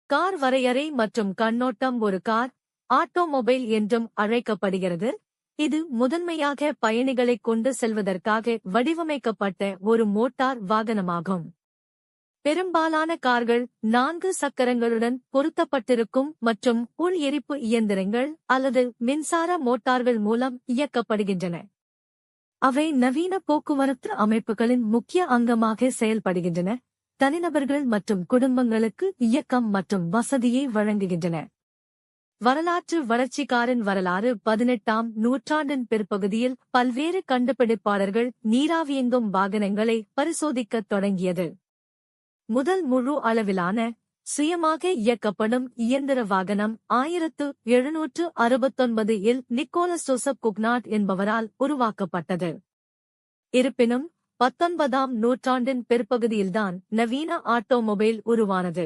Car வரையறை மற்றும் கண்ணோட்டம். ஒரு கார் ஆட்டோமொபைல் என்றும் அழைக்கப்படுகிறது. இது முதன்மையாக பயணிகளைக் கொண்டு செல்வதற்காக வடிவமைக்கப்பட்ட ஒரு மோட்டார் வாகனமாகும். பெரும்பாலான கார்கள் 4 சக்கரங்களுடன் பொருத்தப்பட்டிருக்கும் மற்றும் உள் எரிப்பு இயந்திரங்கள் அல்லது மின்சார மோட்டார்கள் மூலம் இயக்கப்படுகின்றன. அவை நவீன போக்குவரத்து அமைப்புகளின் முக்கிய அங்கமாக செயல்படுகின்றன, தனிநபர்கள் மற்றும் குடும்பங்களுக்கு இயக்கம் மற்றும் வசதியை வழங்குகின்றன. வரலாற்று வளர்ச்சி. காரின் வரலாறு 18ஆம் நூற்றாண்டின் பிற்பகுதியில் பல்வேறு கண்டுபிடிப்பாளர்கள் நீராவியங்கும் வாகனங்களை பரிசோதிக்கத் தொடங்கியது. முதல் முழு அளவிலான சுயமாக இயக்கப்படும் இயந்திர வாகனம் 1769 இல் நிக்கோலஸ் ஜோசப் குக்னாட் என்பவரால் உருவாக்கப்பட்டது. இருப்பினும் 19ஆம் நூற்றாண்டின் பிற்பகுதியில்தான் நவீன ஆட்டோமொபைல் உருவானது.